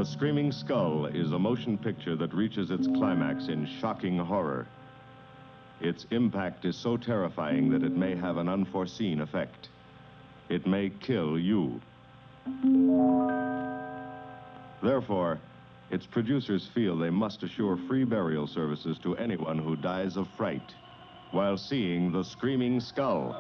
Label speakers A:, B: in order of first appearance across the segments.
A: The Screaming Skull is a motion picture that reaches its climax in shocking horror. Its impact is so terrifying that it may have an unforeseen effect. It may kill you. Therefore, its producers feel they must assure free burial services to anyone who dies of fright while seeing The Screaming Skull.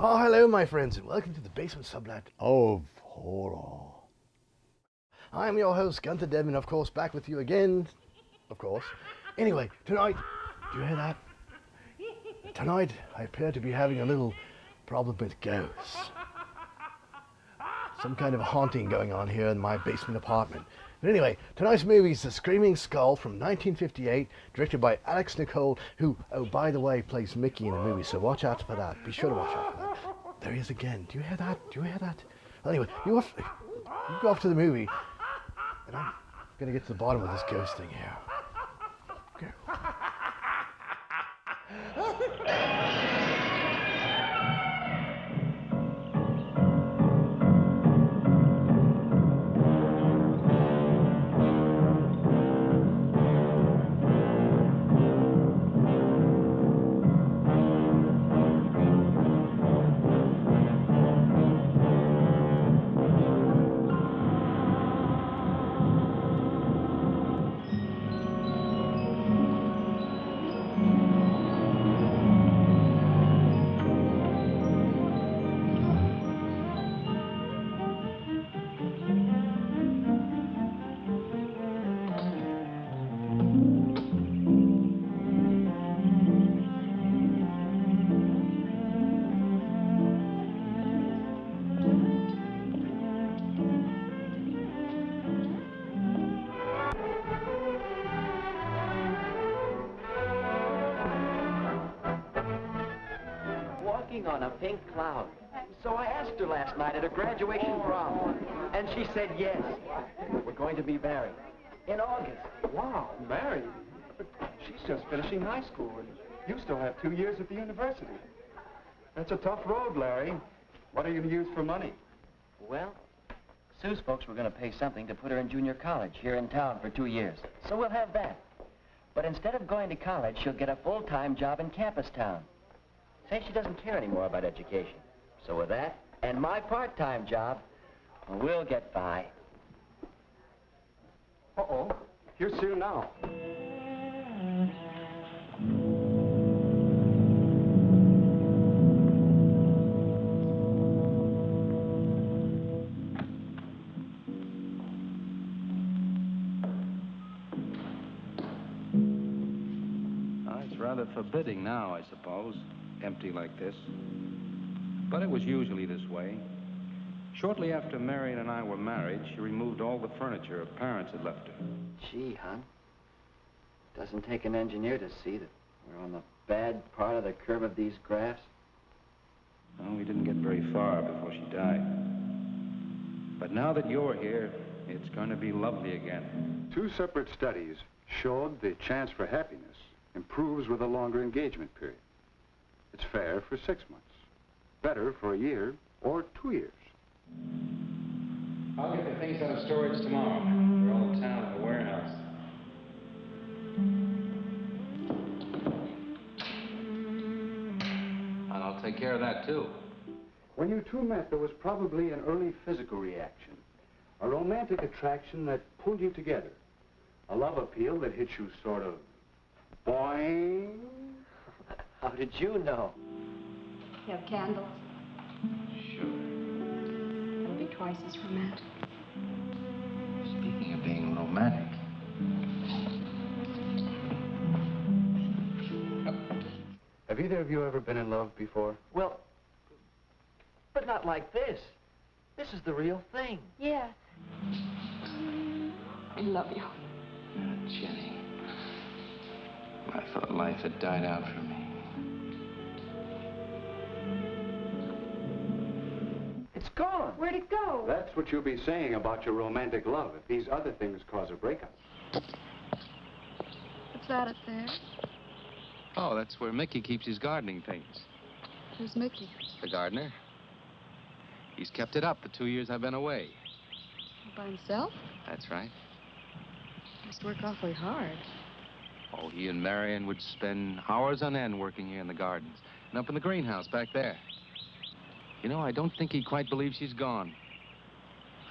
B: Oh, hello, my friends, and welcome to the basement sublet of horror. I'm your host, Gunther Dedmund, of course, back with you again, of course. Anyway, tonight, do you hear that? Tonight, I appear to be having a little problem with ghosts. Some kind of haunting going on here in my basement apartment. But anyway, tonight's movie is The Screaming Skull from 1958, directed by Alex Nicole, who, oh, by the way, plays Mickey in the movie, so watch out for that. Be sure to watch out for that. There he is again. Do you hear that? Do you hear that? Well, anyway, you go off to the movie, and I'm going to get to the bottom of this ghost thing here. Go.
C: On a pink cloud. So I asked her last night at a graduation prom, and she said yes. We're going to be married in August.
D: Wow, married? But she's just finishing high school, and you still have 2 years at the university. That's a tough road, Larry. What are you going to use for money?
C: Well, Sue's folks were going to pay something to put her in junior college here in town for 2 years. So we'll have that. But instead of going to college, she'll get a full-time job in campus town. Say she doesn't care anymore about education. So with that, and my part-time job, well, we'll get by.
D: Uh-oh. Here's Sue now.
E: It's rather forbidding now, I suppose. Empty like this. But it was usually this way. Shortly after Marion and I were married, she removed all the furniture her parents had left her.
C: Gee, hon. Doesn't take an engineer to see that we're on the bad part of the curve of these graphs.
E: Well, we didn't get very far before she died. But now that you're here, it's going to be lovely again.
D: 2 separate studies showed the chance for happiness improves with a longer engagement period. It's fair for 6 months, better for a year or 2 years.
E: I'll get the things out of storage tomorrow. They're all in town in the warehouse. And I'll take care of that, too.
D: When you two met, there was probably an early physical reaction, a romantic attraction that pulled you together, a love appeal that hit you sort of boing.
C: How did you know?
F: You have candles.
E: Sure.
F: It'll be twice as romantic.
E: Speaking of being romantic.
D: Have either of you ever been in love before?
C: Well, but not like this. This is the real thing.
F: Yes. I love you.
E: Jenny. I thought life had died out for me.
C: It's gone.
F: Where'd it go?
D: That's what you'll be saying about your romantic love if these other things cause a breakup.
F: What's that up there?
E: Oh, that's where Mickey keeps his gardening things.
F: Who's Mickey?
E: The gardener. He's kept it up the 2 years I've been away.
F: By himself?
E: That's right.
F: Must work awfully hard.
E: Oh, he and Marion would spend hours on end working here in the gardens and up in the greenhouse back there. You know, I don't think he quite believes she's gone.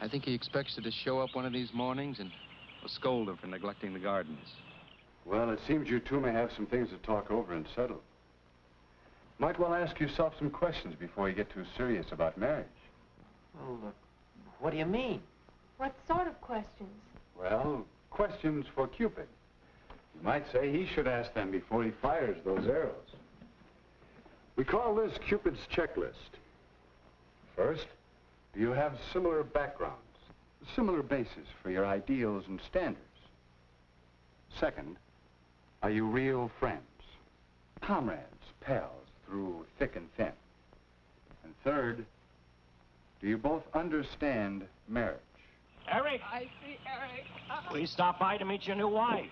E: I think he expects her to show up one of these mornings and we'll scold her for neglecting the gardens.
D: Well, it seems you two may have some things to talk over and settle. Might well ask yourself some questions before you get too serious about marriage.
C: Well, what do you mean?
F: What sort of questions?
D: Well, questions for Cupid. You might say he should ask them before he fires those arrows. We call this Cupid's checklist. First, do you have similar backgrounds, similar bases for your ideals and standards? Second, are you real friends, comrades, pals through thick and thin? And third, do you both understand marriage?
G: Eric,
F: I see Eric.
G: we stopped by to meet your new wife.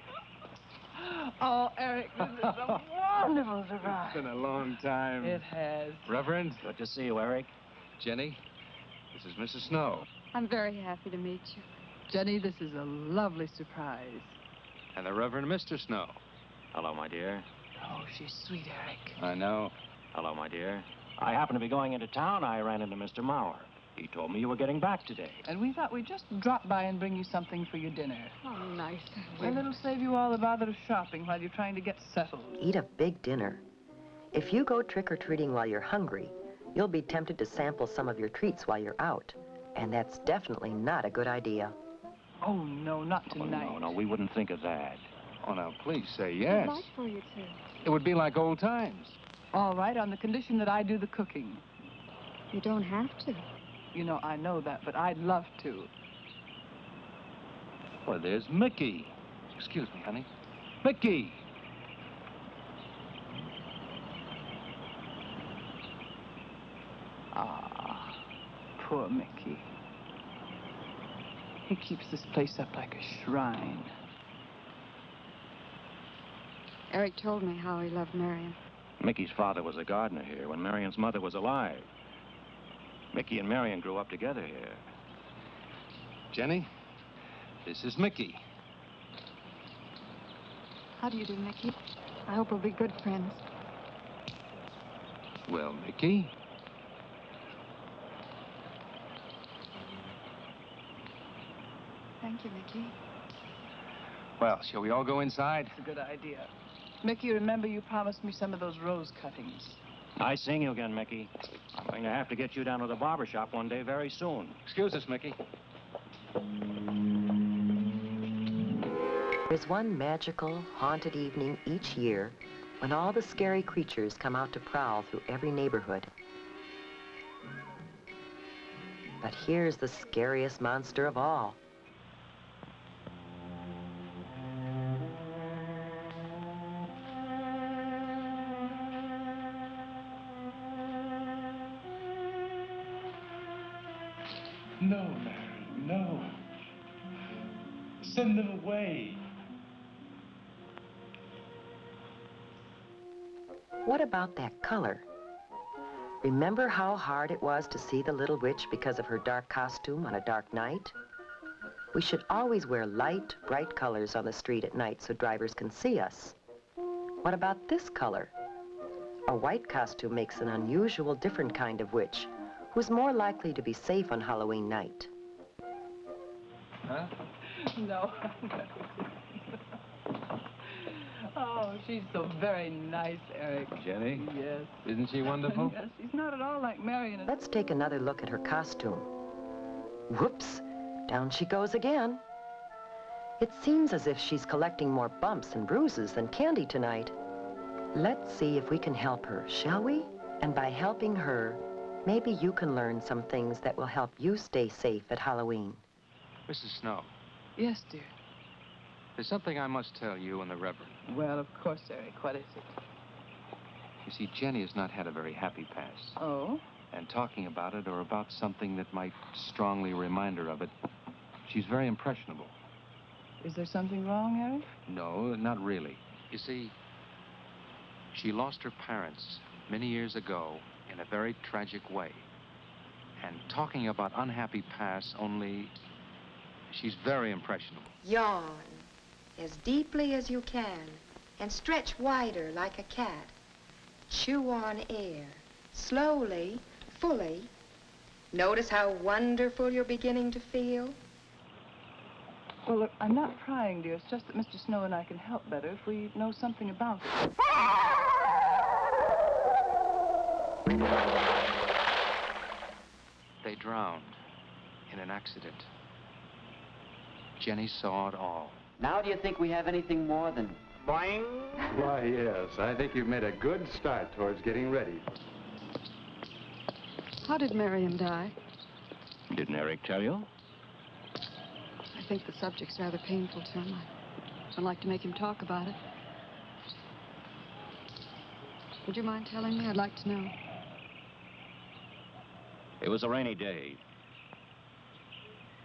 H: Oh, Eric, this is a wonderful surprise.
E: It's been a long time.
H: It has.
E: Reverend,
G: Good to see you, Eric.
E: Jenny, this is Mrs. Snow.
F: I'm very happy to meet you.
H: Jenny, this is a lovely surprise.
E: And the Reverend Mr. Snow.
G: Hello, my dear.
H: Oh, she's sweet, Eric.
E: I know.
G: Hello, my dear. I happened to be going into town. I ran into Mr. Maurer. He told me you were getting back today.
H: And we thought we'd just drop by and bring you something for your dinner.
F: Oh, nice.
H: And it'll save you all the bother of shopping while you're trying to get settled.
I: Eat a big dinner. If you go trick-or-treating while you're hungry, you'll be tempted to sample some of your treats while you're out. And that's definitely not a good idea.
H: Oh, no, not tonight.
G: Oh, no, we wouldn't think of that.
E: Oh, now, please say
F: I'd
E: yes.
F: like for you to.
E: It would be like old times.
H: All right, on the condition that I do the cooking.
F: You don't have to.
H: You know, I know that, but I'd love to.
E: Well, there's Mickey. Excuse me, honey. Mickey!
H: Ah, poor Mickey. He keeps this place up like a shrine.
F: Eric told me how he loved Marion.
G: Mickey's father was a gardener here when Marion's mother was alive. Mickey and Marion grew up together here.
E: Jenny, this is Mickey.
F: How do you do, Mickey? I hope we'll be good friends.
E: Well, Mickey,
F: Thank you, Mickey.
E: well, shall we all go inside?
H: It's a good idea. Mickey, remember you promised me some of those rose cuttings.
G: Nice seeing you again, Mickey. I'm going to have to get you down to the barber shop one day very soon.
E: Excuse us, Mickey.
I: There's one magical, haunted evening each year when all the scary creatures come out to prowl through every neighborhood. But here's the scariest monster of all.
J: No, Mary, no. Send them away.
I: What about that color? Remember how hard it was to see the little witch because of her dark costume on a dark night? We should always wear light, bright colors on the street at night so drivers can see us. What about this color? A white costume makes an unusual, different kind of witch who's more likely to be safe on Halloween night.
E: Huh?
H: No. Oh, she's so very nice, Eric.
E: Jenny?
H: Yes.
E: Isn't she wonderful?
H: Yes, she's not at all like Marion.
I: Let's take another look at her costume. Whoops, down she goes again. It seems as if she's collecting more bumps and bruises than candy tonight. Let's see if we can help her, shall we? And by helping her, maybe you can learn some things that will help you stay safe at Halloween.
E: Mrs. Snow,
H: Yes, dear.
E: there's something I must tell you and the Reverend.
H: Well, of course, Eric. What is it?
E: You see, Jenny has not had a very happy past.
H: Oh?
E: And talking about it or about something that might strongly remind her of it, she's very impressionable.
H: Is there something wrong, Eric?
E: No, not really. You see, she lost her parents many years ago in a very tragic way. And talking about unhappy pasts only, she's very impressionable.
K: Yawn as deeply as you can and stretch wider like a cat. Chew on air, slowly, fully. Notice how wonderful you're beginning to feel.
H: Well, look, I'm not prying, dear. It's just that Mr. Snow and I can help better if we know something about it.
E: They drowned in an accident. Jenny saw it all.
C: Now do you think we have anything more than boing?
D: Why, yes. I think you've made a good start towards getting ready.
F: How did Marion die?
G: Didn't Eric tell you?
F: I think the subject's rather painful to him. I'd like to make him talk about it. Would you mind telling me? I'd like to know.
G: It was a rainy day.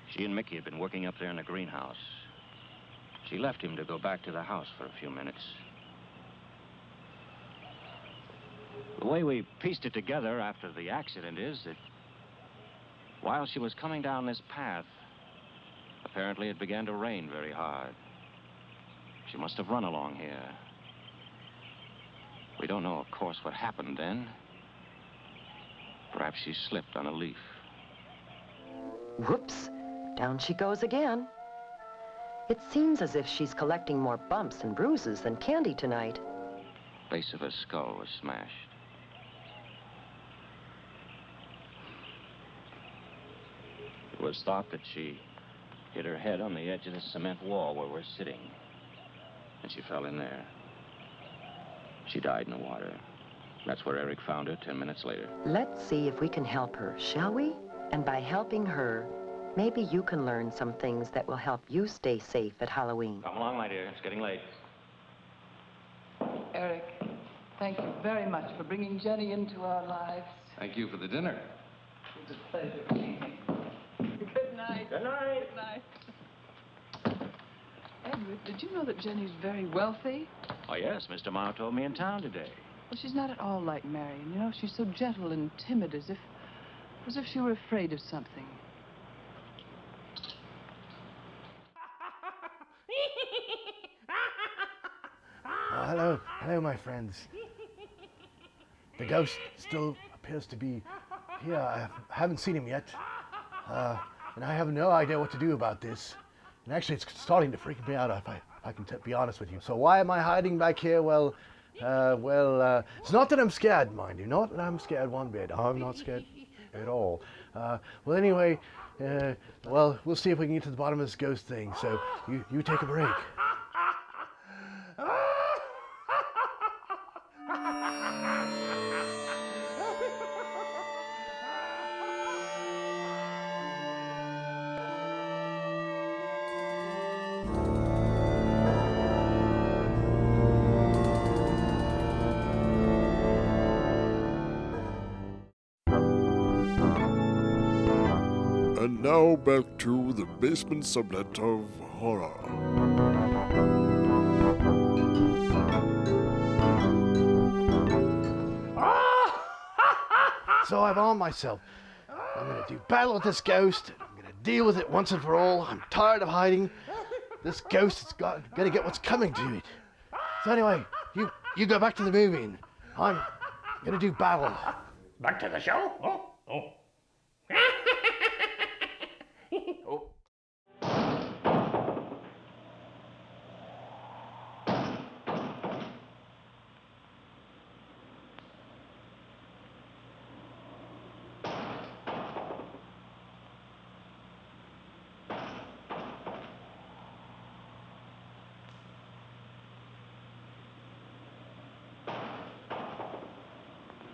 G: She and Mickey had been working up there in the greenhouse. She left him to go back to the house for a few minutes. The way we pieced it together after the accident is that while she was coming down this path, apparently it began to rain very hard. She must have run along here. We don't know, of course, what happened then. Perhaps she slipped on a leaf.
I: Whoops, down she goes again. It seems as if she's collecting more bumps and bruises than candy tonight.
G: Base of her skull was smashed. It was thought that she hit her head on the edge of the cement wall where we're sitting. And she fell in there. She died in the water. That's where Eric found her 10 minutes later.
I: Let's see if we can help her, shall we? And by helping her, maybe you can learn some things that will help you stay safe at Halloween.
G: Come along, my dear. It's getting late.
H: Eric, thank you very much for bringing Jenny into our lives.
E: Thank you for the dinner.
H: It was a pleasure. Good night.
G: Good night.
H: Good night. Edward, did you know that Jenny's very wealthy?
G: Oh, yes. Mr. Mao told me in town today.
H: Well, she's not at all like Marion. You know, she's so gentle and timid, as if she were afraid of something.
B: Hello, my friends. The ghost still appears to be here. I haven't seen him yet, and I have no idea what to do about this. And actually, it's starting to freak me out, if I can be honest with you. So why am I hiding back here? Well, it's not that I'm scared, mind you. Not that I'm scared one bit. I'm not scared at all. Well, anyway, we'll see if we can get to the bottom of this ghost thing. So you take a break.
L: And And now back to the basement sublet of horror.
B: So I've armed myself. I'm going to do battle with this ghost. I'm going to deal with it once and for all. I'm tired of hiding. This ghost has got to get what's coming to it. So anyway, you go back to the movie, and I'm going to do battle.
M: Back to the show? Oh. Oh.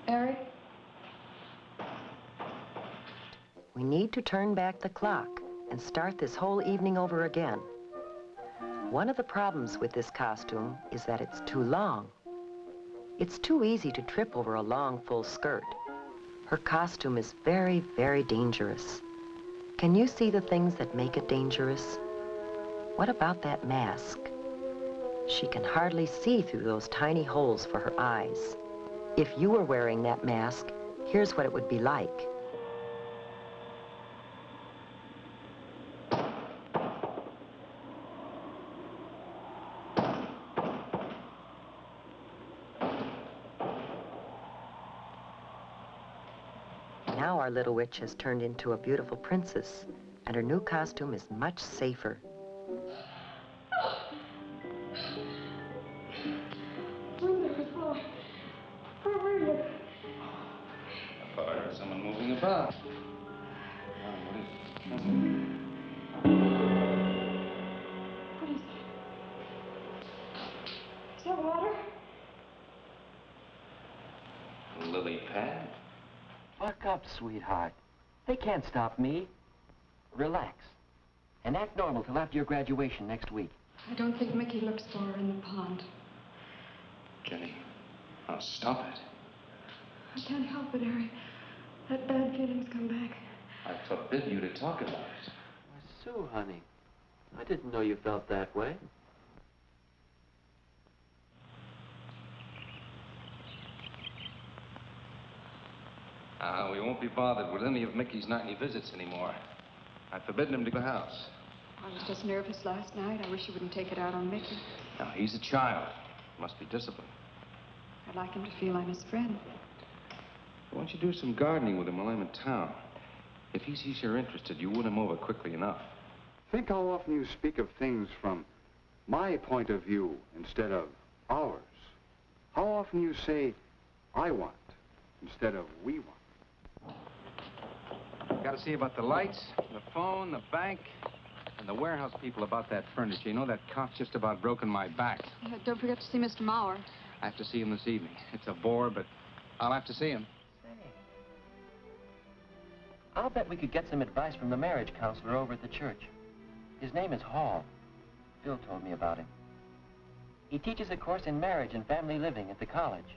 F: Eric?
I: We need to turn back the clock and start this whole evening over again. One of the problems with this costume is that it's too long. It's too easy to trip over a long, full skirt. Her costume is very, very dangerous. Can you see the things that make it dangerous? What about that mask? She can hardly see through those tiny holes for her eyes. If you were wearing that mask, here's what it would be like. Now our little witch has turned into a beautiful princess, and her new costume is much safer.
E: I thought I heard someone moving about. What is it?
F: What is it? Is that water?
E: A lily pad?
C: Buck up, sweetheart. They can't stop me. Relax. And act normal till after your graduation next week.
F: I don't think Mickey looks for her in the pond.
E: Jenny, now stop it.
F: I can't help it, Eric. That bad feeling's come back.
E: I forbid you to talk about it.
C: Sue, honey, I didn't know you felt that way.
E: We won't be bothered with any of Mickey's nightly visits anymore. I've forbidden him to the house.
F: I was just nervous last night. I wish you wouldn't take it out on Mickey.
E: Now, he's a child. He must be disciplined.
F: I'd like him to feel I'm his friend.
E: Why don't you do some gardening with him while I'm in town? If he sees you're interested, you win him over quickly enough.
D: Think how often you speak of things from my point of view instead of ours. How often you say, I want, instead of we want.
E: Got to see about the lights, the phone, the bank, and the warehouse people about that furniture. You know, that cop's just about broken my back.
F: Yeah, don't forget to see Mr. Mauer.
E: I have to see him this evening. It's a bore, but I'll have to see him.
C: I'll bet we could get some advice from the marriage counselor over at the church. His name is Hall. Phil told me about him. He teaches a course in marriage and family living at the college.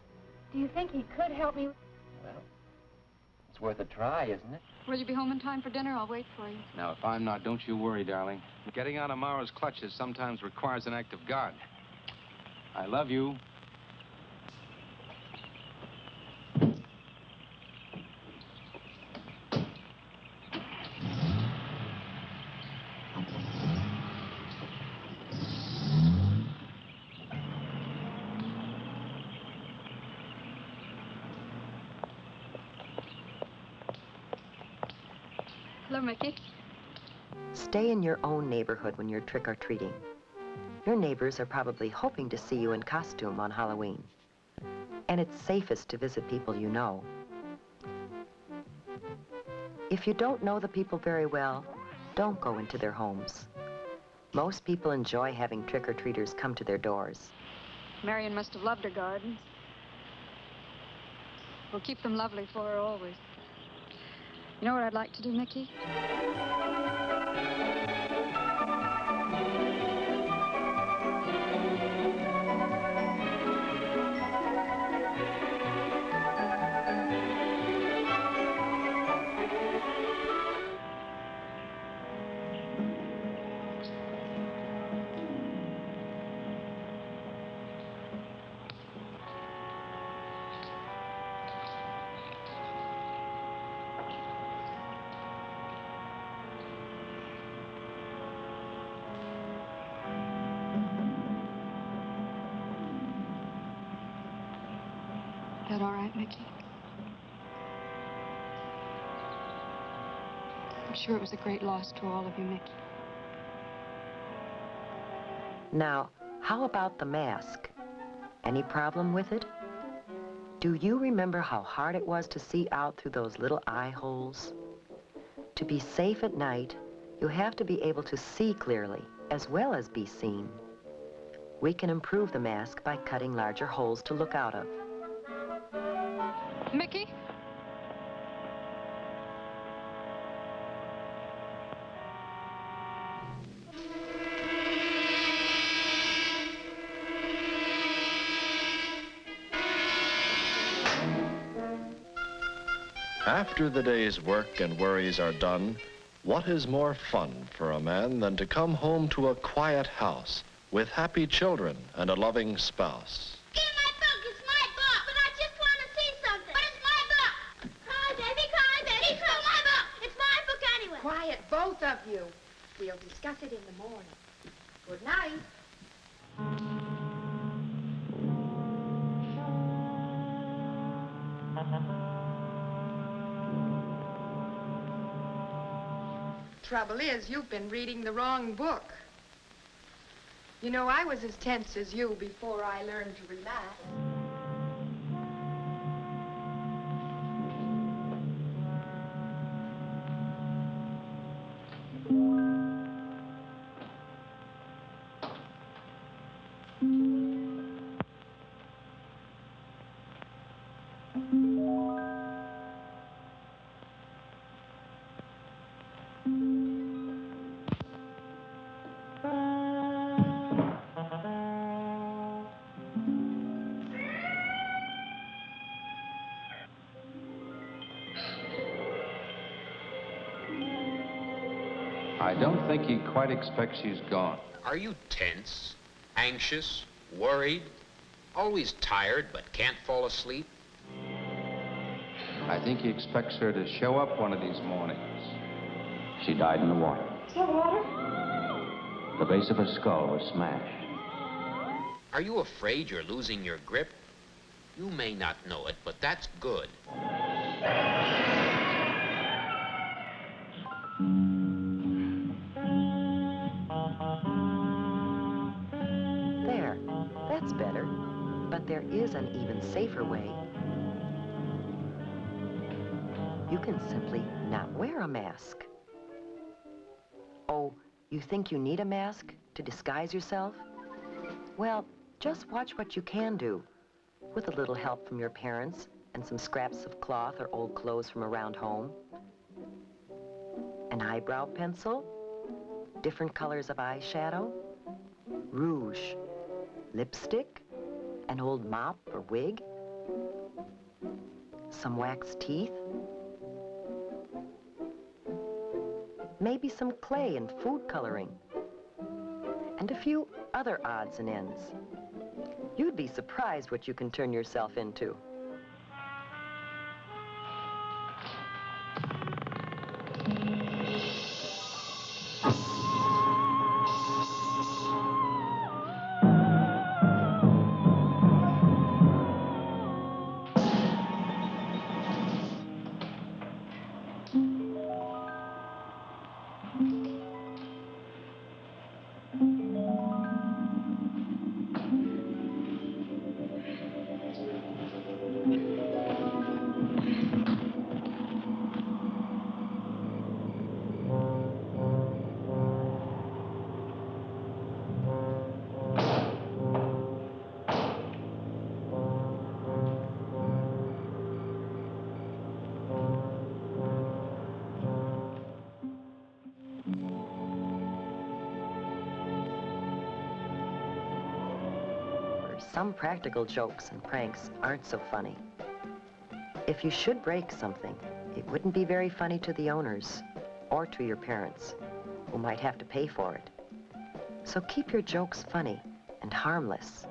N: Do you think he could help me?
C: Well, it's worth a try, isn't it?
F: Will you be home in time for dinner? I'll wait for you.
E: Now, if I'm not, don't you worry, darling. Getting out of Mara's clutches sometimes requires an act of God. I love you.
F: Hello, Mickey.
I: Stay in your own neighborhood when you're trick-or-treating. Your neighbors are probably hoping to see you in costume on Halloween. And it's safest to visit people you know. If you don't know the people very well, don't go into their homes. Most people enjoy having trick-or-treaters come to their doors.
F: Marion must have loved her gardens. We'll keep them lovely for her always. You know what I'd like to do, Mickey? that all right, Mickey? I'm sure it was a great loss to all of you, Mickey.
I: Now, how about the mask? Any problem with it? Do you remember how hard it was to see out through those little eye holes? To be safe at night, you have to be able to see clearly as well as be seen. We can improve the mask by cutting larger holes to look out of.
F: Mickey?
O: After the day's work and worries are done, what is more fun for a man than to come home to a quiet house with happy children and a loving spouse?
N: Give me my book. It's my book. But I just want to see something. But it's my book. Cry, baby, cry, baby. It's still my book. It's my book anyway.
K: Quiet, both of you. We'll discuss it in the morning. Good night. Trouble is, you've been reading the wrong book. You know, I was as tense as you before I learned to relax.
E: I don't think he quite expects she's gone.
P: Are you tense, anxious, worried, always tired but can't fall asleep?
E: I think he expects her to show up one of these mornings.
G: She died in the water.
N: Is that water?
G: The base of her skull was smashed.
P: Are you afraid you're losing your grip? You may not know it, but that's good.
I: There, that's better. But there is an even safer way. You can simply not wear a mask. Oh, you think you need a mask to disguise yourself? Well, just watch what you can do, with a little help from your parents and some scraps of cloth or old clothes from around home. An eyebrow pencil, different colors of eyeshadow, rouge, lipstick, an old mop or wig, some wax teeth, maybe some clay and food coloring, and a few other odds and ends. You'd be surprised what you can turn yourself into. Some practical jokes and pranks aren't so funny. If you should break something, it wouldn't be very funny to the owners or to your parents, who might have to pay for it. So keep your jokes funny and harmless.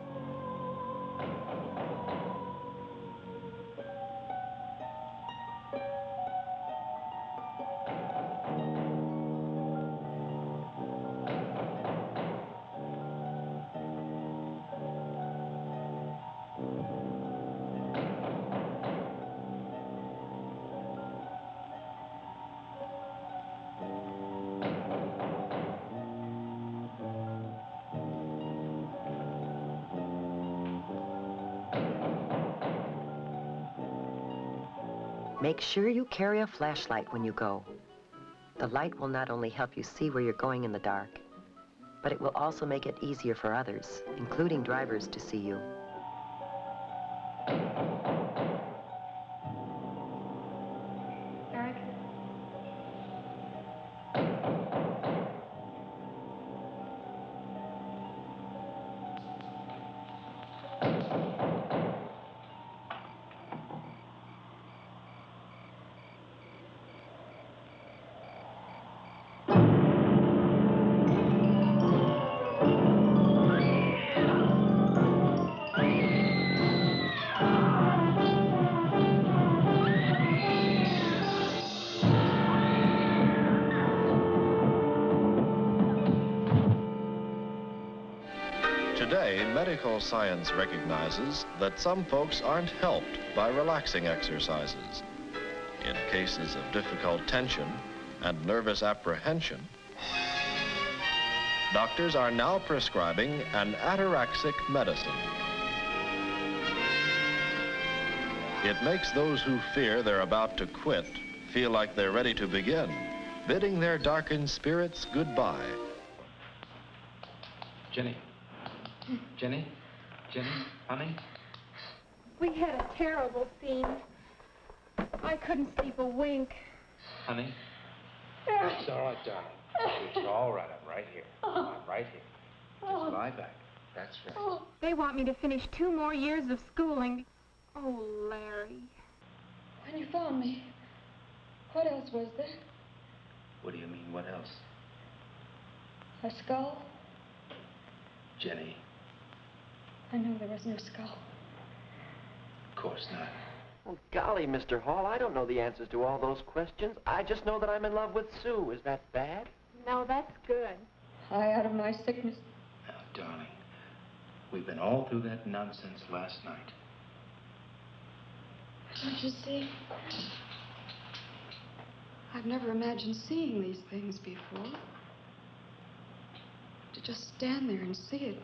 I: Make sure you carry a flashlight when you go. The light will not only help you see where you're going in the dark, but it will also make it easier for others, including drivers, to see you.
F: Eric?
O: Today, medical science recognizes that some folks aren't helped by relaxing exercises. In cases of difficult tension and nervous apprehension, doctors are now prescribing an ataraxic medicine. It makes those who fear they're about to quit feel like they're ready to begin, bidding their darkened spirits goodbye.
E: Jenny. Jenny? Jenny, honey?
N: We had a terrible scene. I couldn't sleep a wink.
E: Honey? It's all right, darling. It's all right. I'm right here. I'm right here. Just lie back. That's right.
N: They want me to finish 2 more years of schooling. Oh, Larry.
F: When you found me, what else was there?
E: What do you mean, what else?
F: A skull?
E: Jenny,
F: I know there was no skull.
E: of course not.
C: Well, golly, Mr. Hall, I don't know the answers to all those questions. I just know that I'm in love with Sue. Is that bad?
N: No, that's good.
F: High out of my sickness.
E: Now, darling, we've been all through that nonsense last night.
F: Don't you see? I've never imagined seeing these things before. To just stand there and see it.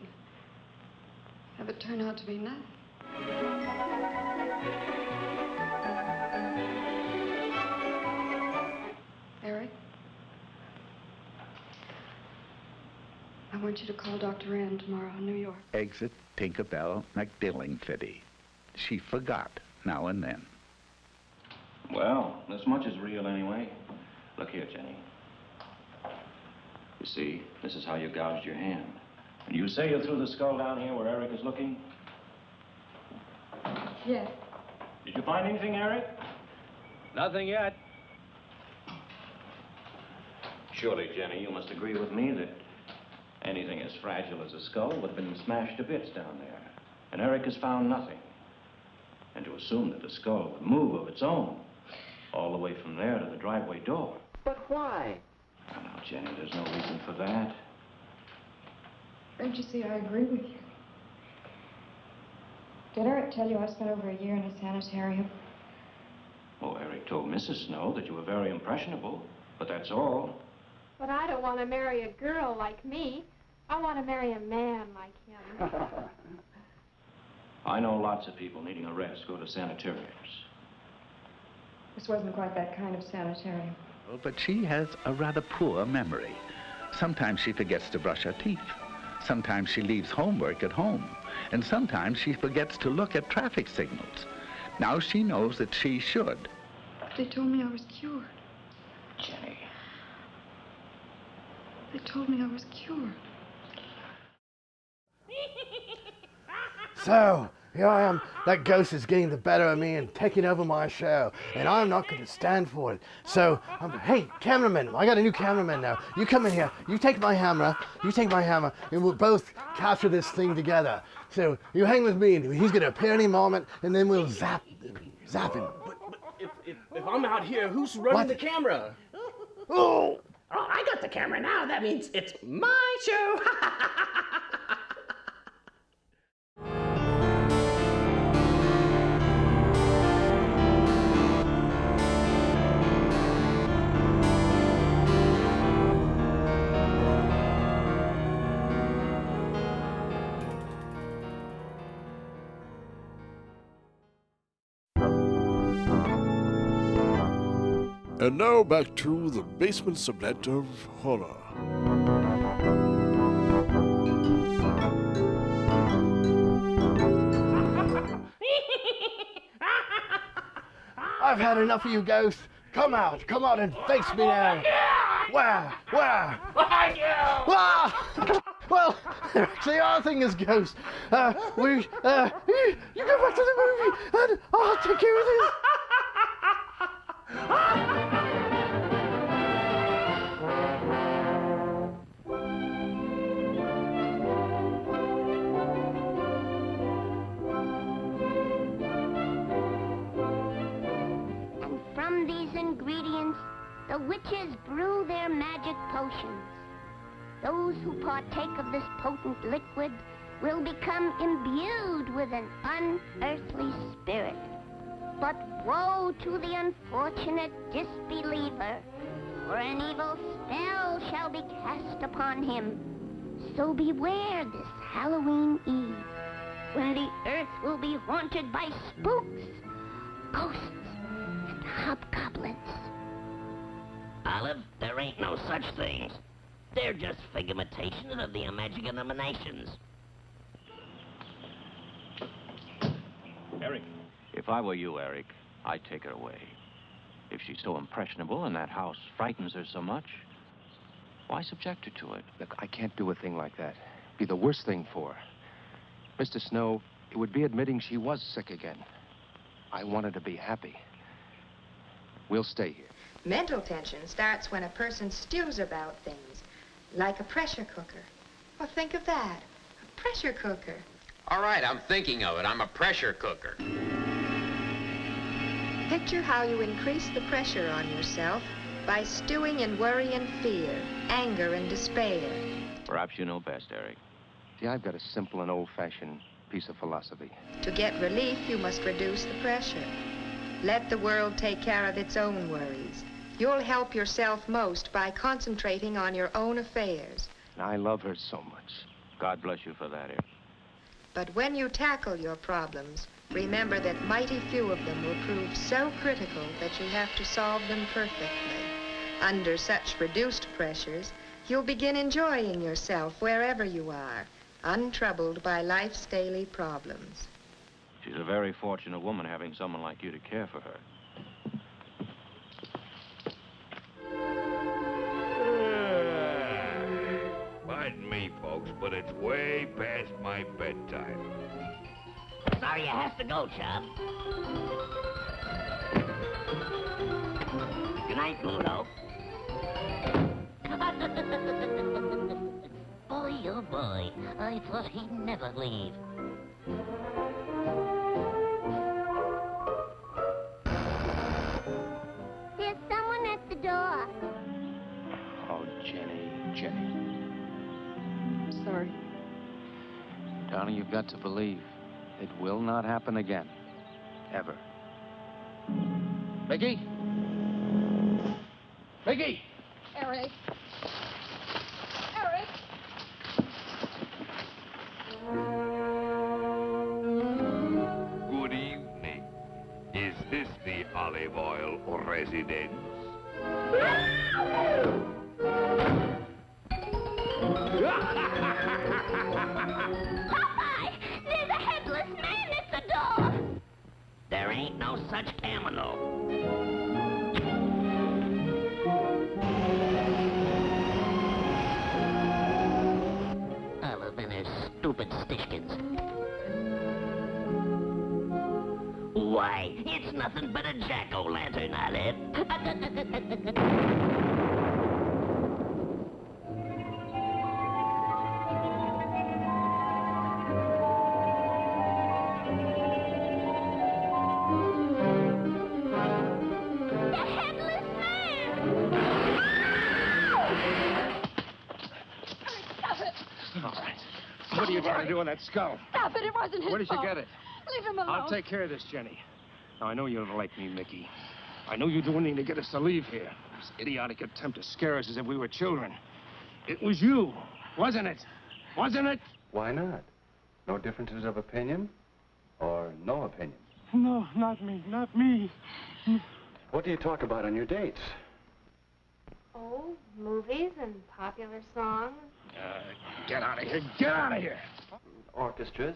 F: Have it turn out to be nothing. Eric? I want you to call Dr. Ann tomorrow in New York.
Q: Exit Tinkerbell McDillingfitty. She forgot now and then.
G: Well, this much is real anyway. Look here, Jenny. You see, this is how you gouged your hand. And you say you threw the skull down here where Eric is looking?
F: Yes.
G: Did you find anything, Eric?
E: Nothing yet.
G: Surely, Jenny, you must agree with me that anything as fragile as a skull would have been smashed to bits down there. And Eric has found nothing. And to assume that the skull would move of its own all the way from there to the driveway door.
C: But why?
G: Oh, now, Jenny, there's no reason for that.
F: Don't you see, I agree with you. Did Eric tell you I spent over a year in a sanitarium?
G: Oh, Eric told Mrs. Snow that you were very impressionable, but that's all.
N: But I don't want to marry a girl like me. I want to marry a man like him.
G: I know lots of people needing a rest go to sanitariums.
F: This wasn't quite that kind of sanitarium.
Q: Well, but she has a rather poor memory. Sometimes she forgets to brush her teeth. Sometimes she leaves homework at home. And sometimes she forgets to look at traffic signals. Now she knows that she should.
F: They told me I was cured.
G: Jenny.
F: They told me I was cured.
B: So, here I am. That ghost is getting the better of me and taking over my show. And I'm not going to stand for it. So, hey, cameraman, I got a new cameraman now. You come in here. You take my hammer. And we'll both capture this thing together. So, you hang with me. And he's going to appear any moment. And then we'll zap him.
M: If I'm out here, who's running the camera?
B: Oh!
M: Oh, I got the camera now. That means it's my show.
L: And now back to the basement sublet of horror.
B: I've had enough of you ghosts. Come out and face me now. Where? Ah! Well, there actually are things as ghosts. You go back to the movie and I'll take care of this.
N: And from these ingredients, the witches brew their magic potions. Those who partake of this potent liquid will become imbued with an unearthly spirit. But woe to the unfortunate disbeliever, for an evil spell shall be cast upon him. So beware this Halloween Eve, when the earth will be haunted by spooks, ghosts, and hobgoblins.
R: Olive, there ain't no such things. They're just figmentations of the magic emanations.
G: Eric. If I were you, Eric, I'd take her away. If she's so impressionable and that house frightens her so much, why subject her to it?
S: Look, I can't do a thing like that. It'd be the worst thing for her. Mr. Snow, it would be admitting she was sick again. I want her to be happy. We'll stay here.
K: Mental tension starts when a person stews about things, like a pressure cooker. Well, think of that, a pressure cooker.
P: All right, I'm thinking of it. I'm a pressure cooker.
K: Picture how you increase the pressure on yourself by stewing in worry and fear, anger and despair.
G: Perhaps you know best, Eric.
S: See, I've got a simple and old-fashioned piece of philosophy.
K: To get relief, you must reduce the pressure. Let the world take care of its own worries. You'll help yourself most by concentrating on your own affairs.
S: And I love her so much.
G: God bless you for that, Eric.
K: But when you tackle your problems, remember that mighty few of them will prove so critical that you have to solve them perfectly. Under such reduced pressures, you'll begin enjoying yourself wherever you are, untroubled by life's daily problems.
G: She's a very fortunate woman having someone like you to care for her.
J: Pardon me, folks, but it's way past my bedtime.
R: Sorry you have to go, Chub. Good night, Pluto. Boy, oh boy, I thought he'd never leave.
N: There's someone at the door.
S: Oh, Jenny.
F: Sorry.
S: Darling, you've got to believe it will not happen again. Ever. Mickey? Mickey!
F: Eric.
J: Good evening. Is this the olive oil residence?
N: Popeye! There's a headless man at the door!
R: There ain't no such camino. Olive and her stupid stishkins. Why, it's nothing but a jack-o'-lantern, Olive.
S: What are you trying to do with that skull?
F: Stop it, it wasn't his
S: Where did you
F: fault.
S: get it?
F: Leave him alone.
S: I'll take care of this, Jenny. Now, I know you don't like me, Mickey. I know you do anything to get us to leave here. This idiotic attempt to scare us as if we were children. It was you, wasn't it? Wasn't it?
D: Why not? No differences of opinion? Or no opinion?
J: No, not me.
D: What do you talk about on your dates?
N: Oh, movies and popular songs.
S: Get out of here. Get out of here.
C: Orchestras,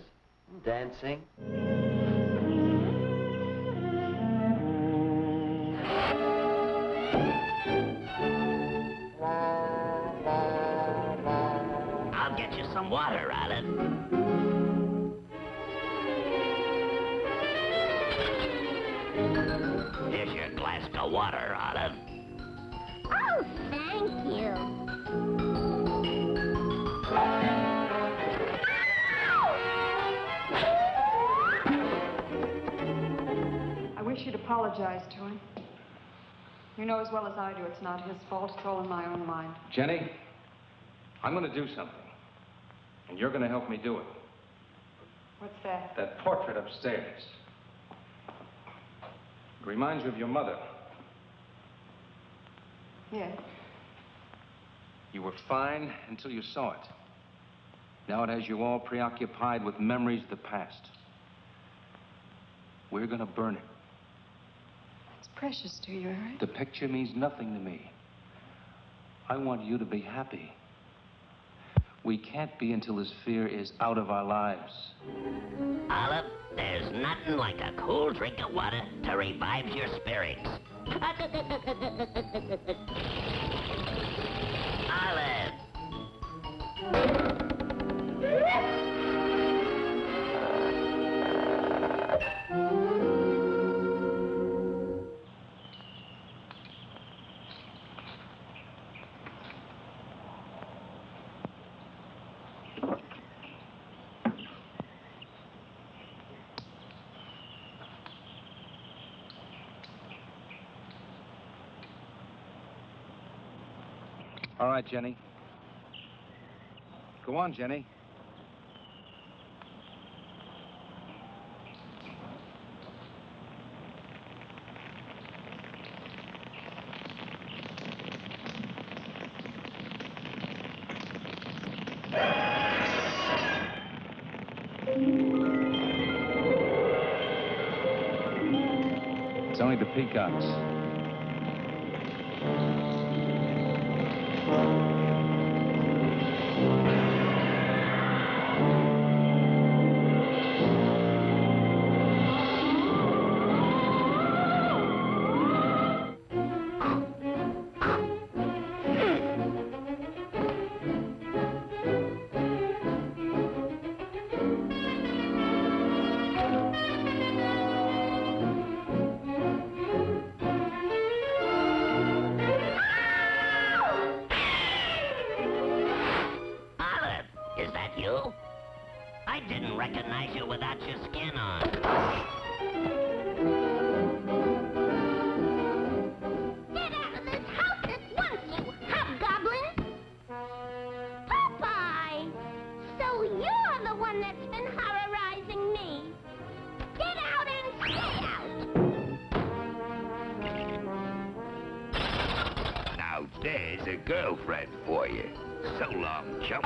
C: dancing.
R: I'll get you some water, Alan. Here's your glass of water, Olive.
N: Oh, thank you.
F: I wish you'd apologize to him. You know as well as I do it's not his fault. It's all in my own mind.
E: Jenny, I'm going to do something. And you're going to help me do it.
F: What's that?
E: That portrait upstairs. It reminds you of your mother.
F: Yes.
E: You were fine until you saw it. Now it has you all preoccupied with memories of the past. We're going to burn it.
F: It's precious to you, Harry.
E: The picture means nothing to me. I want you to be happy. We can't be until this fear is out of our lives.
R: Olive, there's nothing like a cool drink of water to revive your spirits. Olive!
E: All right, Jenny. Go on, Jenny. It's only the peacocks. Recognize you without your skin on.
N: Get out of this house at once, you hobgoblin! Popeye! So you're the one that's been horrorizing me. Get out and stay out!
J: Now there's a girlfriend for you. So long, chump.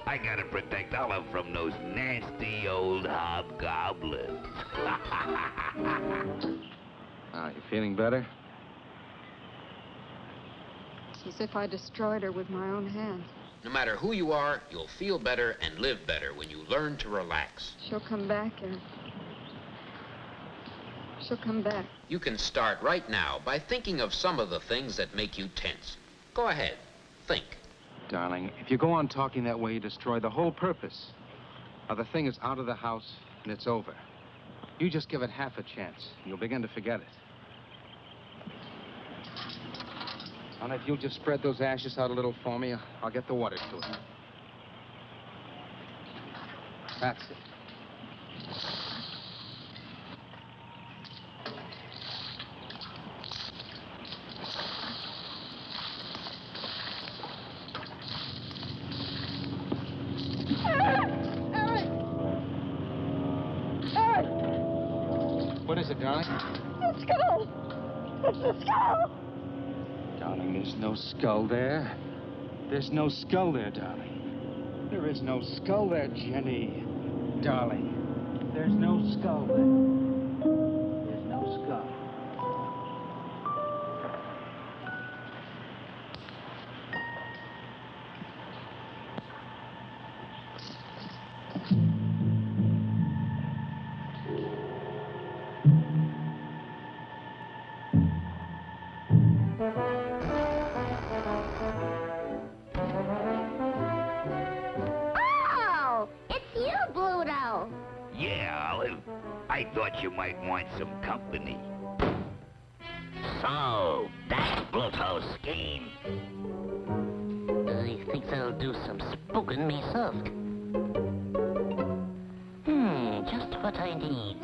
J: I gotta protect Olive from those nasty old hobgoblins.
E: You feeling better?
F: It's as if I destroyed her with my own hands.
P: No matter who you are, you'll feel better and live better when you learn to relax.
F: She'll come back, and she'll come back.
P: You can start right now by thinking of some of the things that make you tense. Go ahead, think.
E: Darling, if you go on talking that way, you destroy the whole purpose. Now, the thing is out of the house, and it's over. You just give it half a chance, and you'll begin to forget it. And if you'll just spread those ashes out a little for me, I'll get the water to it. That's it. What is it, darling?
F: The skull! It's the skull!
E: Darling, there's no skull there. There's no skull there, darling. There is no skull there, Jenny. Darling, there's no skull there. There's no skull.
J: I thought you might want some company.
R: So, that's Bluto's scheme. He thinks I'll do some spooking myself. Just what I need.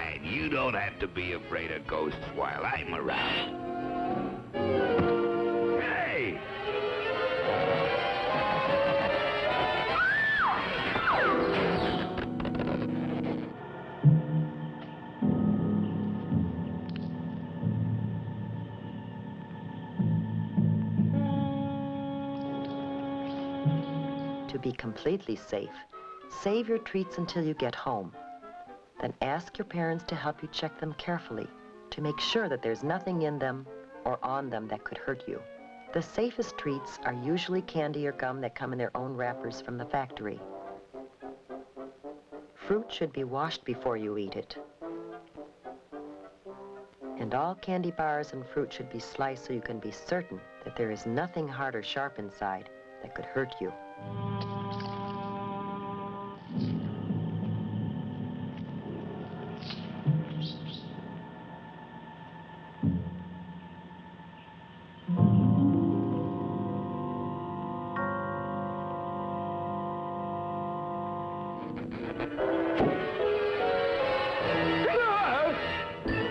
J: And you don't have to be afraid of ghosts while I'm around. Hey!
I: To be completely safe, save your treats until you get home. Then ask your parents to help you check them carefully to make sure that there's nothing in them or on them that could hurt you. The safest treats are usually candy or gum that come in their own wrappers from the factory. Fruit should be washed before you eat it. And all candy bars and fruit should be sliced so you can be certain that there is nothing hard or sharp inside that could hurt you.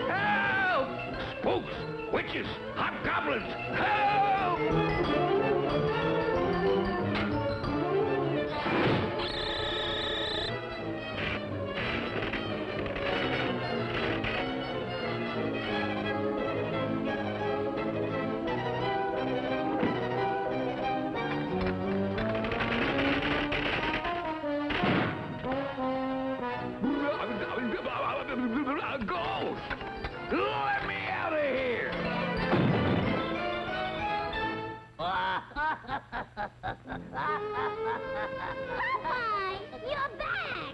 J: Help! Spooks! Witches! Hobgoblins! Help! Ghost! Let me out of here!
N: Popeye, you're back!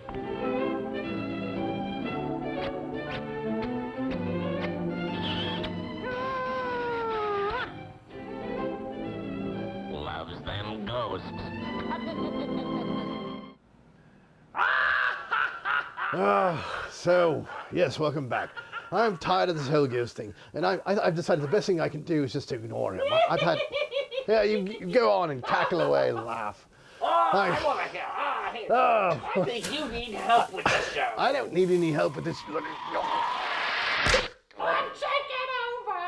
R: Loves them ghosts.
B: So, yes, welcome back. I'm tired of this whole ghost thing, and I've decided the best thing I can do is just to ignore him. I've had... Yeah, you go on and cackle away and laugh.
M: I want to hear. I think you need help with this show.
B: I don't need any help with this.
M: I'm taking over.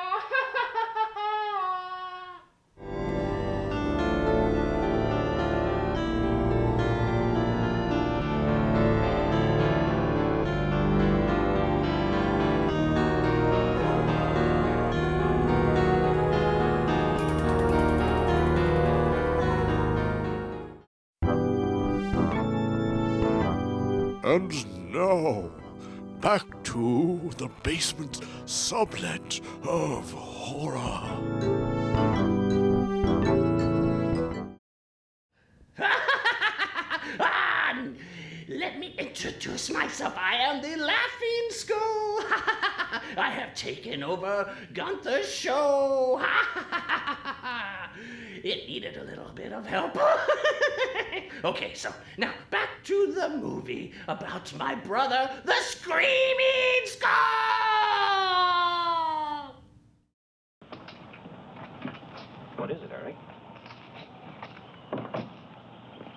L: And now, back to the basement sublet of horror.
M: Let me introduce myself. I am the Laughing Skull. I have taken over Gunther's show. It needed a little bit of help. Okay, so now back to the movie about my brother, the Screaming Skull.
E: What is it, Eric?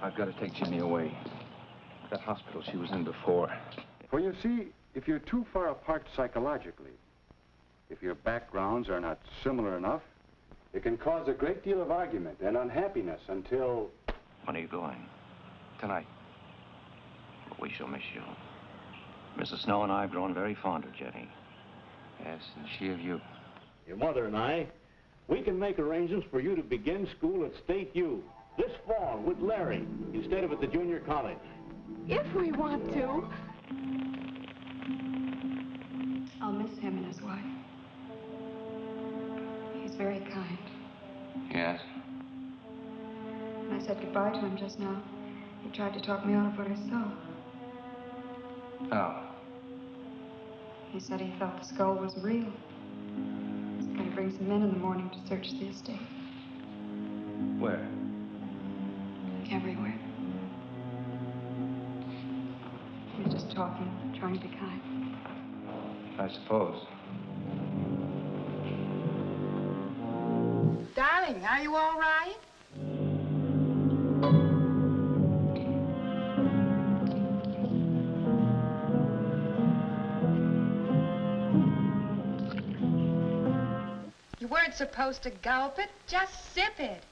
E: I've got to take Jenny away. That hospital she was in before.
D: For you see, if you're too far apart psychologically, if your backgrounds are not similar enough, it can cause a great deal of argument and unhappiness until...
G: When are you going? Tonight. We shall miss you. Mrs. Snow and I have grown very fond of Jenny. Yes, and she of you.
T: Your mother and I, we can make arrangements for you to begin school at State U this fall with Larry instead of at the junior college.
F: If we want to. I'll miss him and his wife. He's very kind.
G: Yes?
F: When I said goodbye to him just now, he tried to talk me out of what I saw.
G: Oh.
F: He said he felt the skull was real. some men in the morning to search the estate.
E: Where?
F: Everywhere. We're just talking, trying to be kind.
E: I suppose.
K: Darling, are you all right? You weren't supposed to gulp it. Just sip it.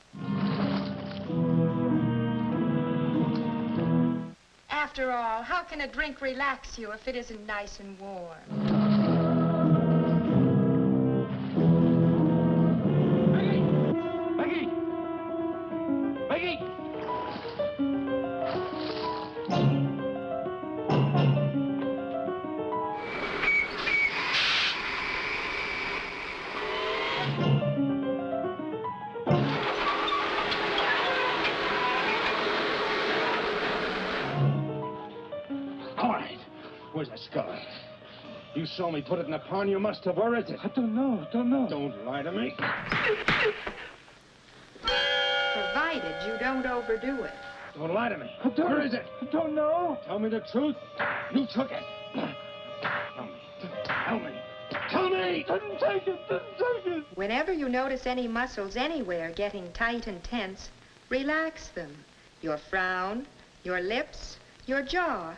K: After all, how can a drink relax you if it isn't nice and warm?
S: Maggie! Maggie! All right. Where's that skull? You saw me put it in the pond. You must have. Where is it? I don't know. Don't lie to me.
K: Provided you don't overdo it.
S: Don't lie to me. Where is it? I don't know. Tell me the truth. You took it. Tell me. Tell me! Didn't take it.
K: Whenever you notice any muscles anywhere getting tight and tense, relax them. Your frown, your lips, your jaw.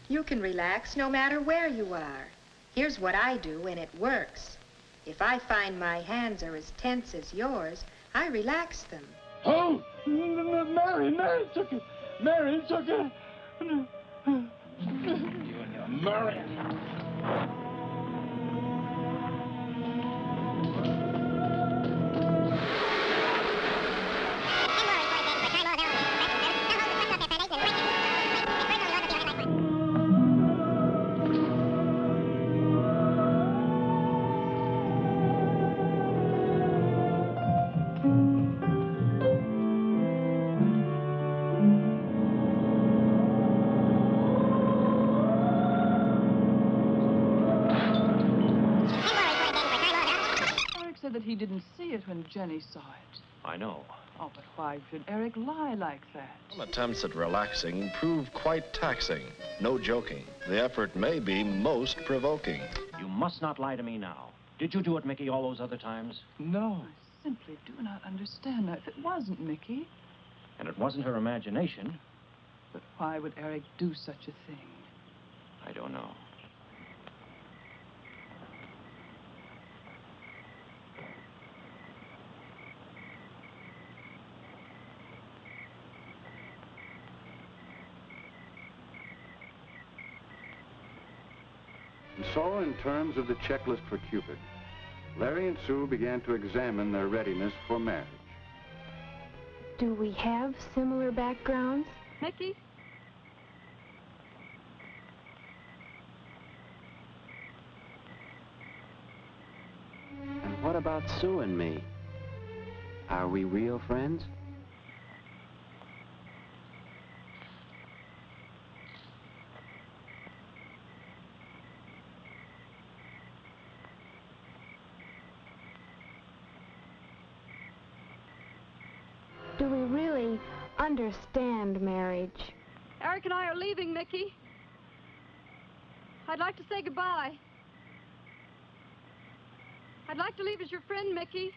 K: You can relax no matter where you are. Here's what I do, and it works. If I find my hands are as tense as yours, I relax them.
S: Oh! Mary took it. Mary took it. You and your Mary.
H: Said that he didn't see it when Jenny saw it.
G: I know.
H: Oh, but why should Eric lie like that?
O: Some attempts at relaxing prove quite taxing. No joking. The effort may be most provoking.
G: You must not lie to me now. Did you do it, Mickey, all those other times?
H: No. I simply do not understand. Now, if it wasn't Mickey...
G: And it wasn't her imagination.
H: But why would Eric do such a thing?
G: I don't know.
D: And so, in terms of the checklist for Cupid, Larry and Sue began to examine their readiness for marriage.
U: Do we have similar backgrounds?
F: Mickey?
C: And what about Sue and me? Are we real friends?
U: Do we really understand marriage?
F: Eric and I are leaving, Mickey. I'd like to say goodbye. I'd like to leave as your friend, Mickey.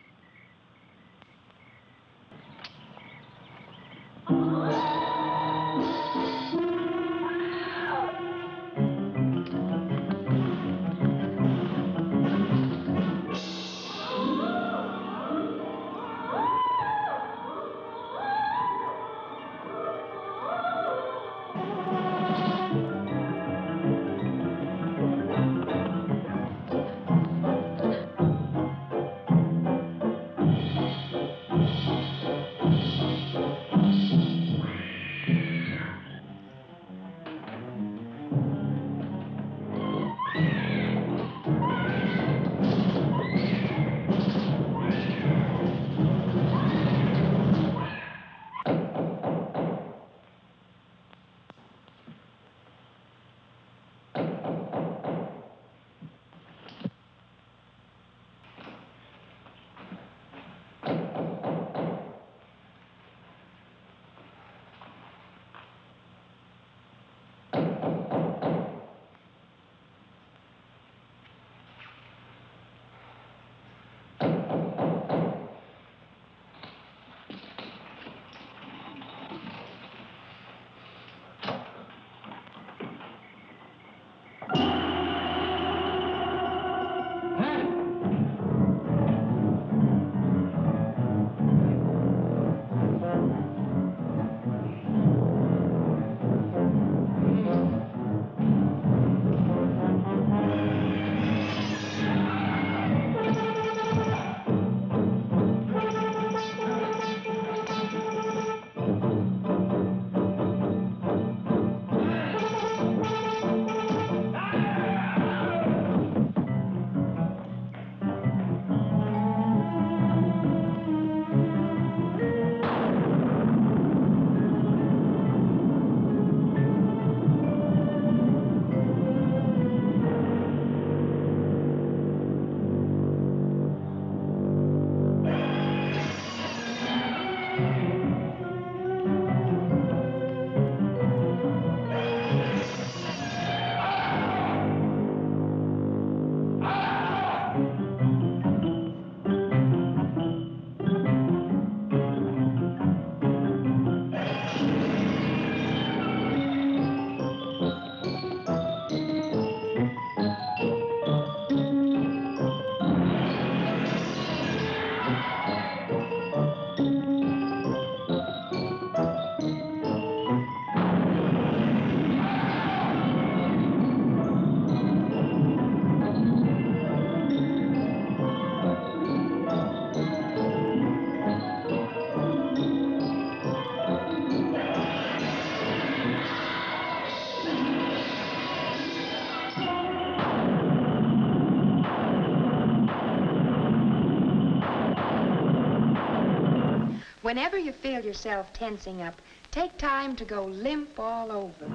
K: Whenever you feel yourself tensing up, take time to go limp all over.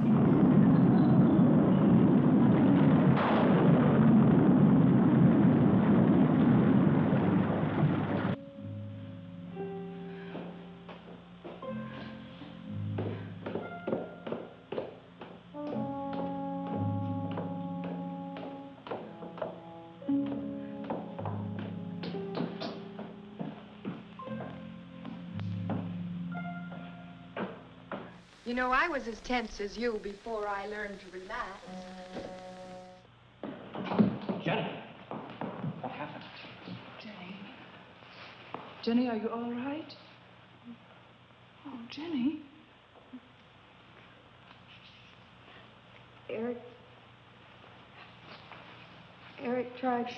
K: You know, I was as tense as you before I learned to relax.
S: Jenny! What happened?
H: Jenny? Jenny, are you all right? Oh, Jenny.
F: Eric tried...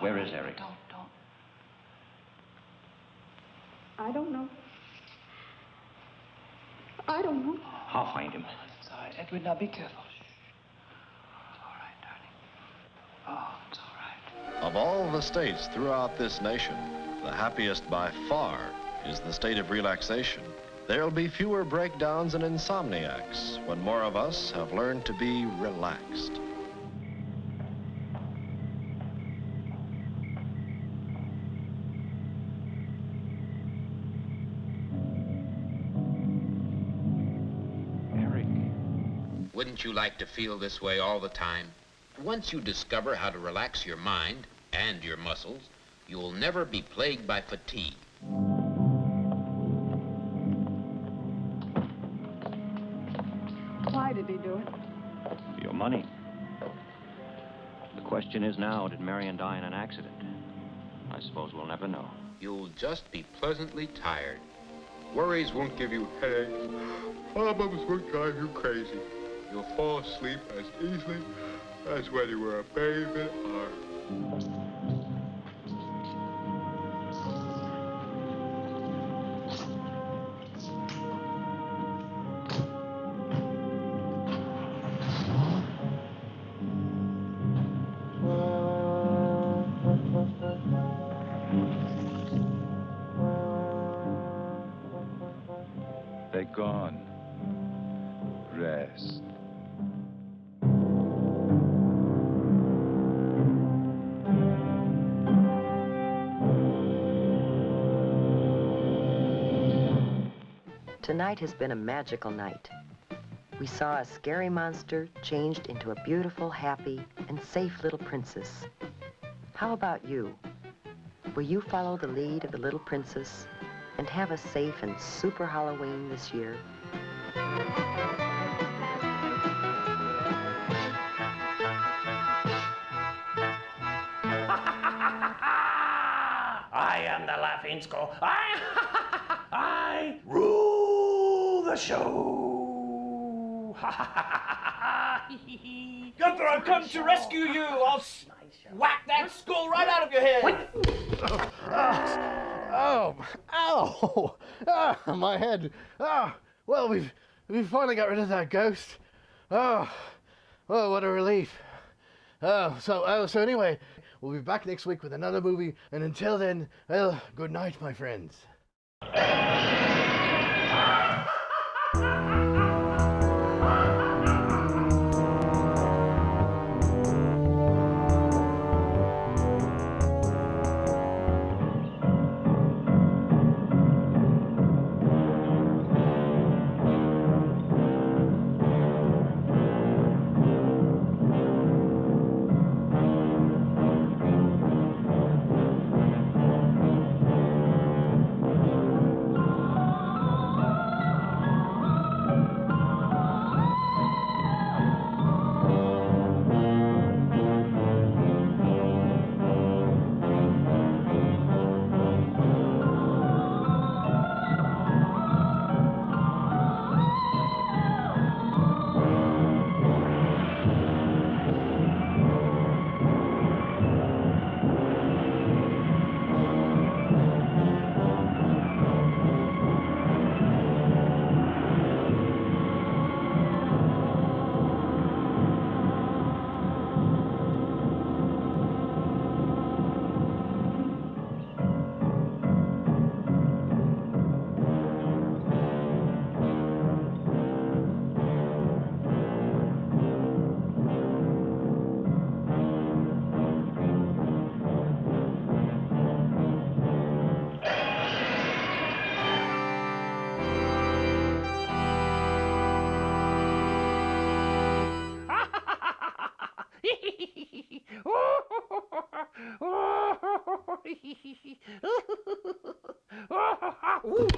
G: Where is Eric?
H: Don't.
F: I don't know. I don't know.
G: I'll find him.
H: It's all right. Edward, now be careful. Shh. It's all right, darling. Oh, it's all right.
O: Of all the states throughout this nation, the happiest by far is the state of relaxation. There'll be fewer breakdowns and insomniacs when more of us have learned to be relaxed.
P: Wouldn't you like to feel this way all the time? Once you discover how to relax your mind and your muscles, you will never be plagued by fatigue.
F: Why did he do it?
G: For your money. The question is now, did Marion die in an accident? I suppose we'll never know.
P: You'll just be pleasantly tired. Worries won't give you headaches. Problems won't drive you crazy. You'll fall asleep as easily as when you were a babe in arms.
Q: They're gone. Rest.
I: Tonight has been a magical night. We saw a scary monster changed into a beautiful, happy, and safe little princess. How about you? Will you follow the lead of the little princess and have a safe and super Halloween this year?
M: I am the Laughing Skull. I rule the show.
A: Gunther, I've come to rescue you. I'll whack that skull right out of your head.
B: Oh, ow! Ah, my head. Ah, well, we've finally got rid of that ghost. Oh, well, what a relief. So anyway, we'll be back next week with another movie, and until then, well, good night, my friends.
A: Ooh.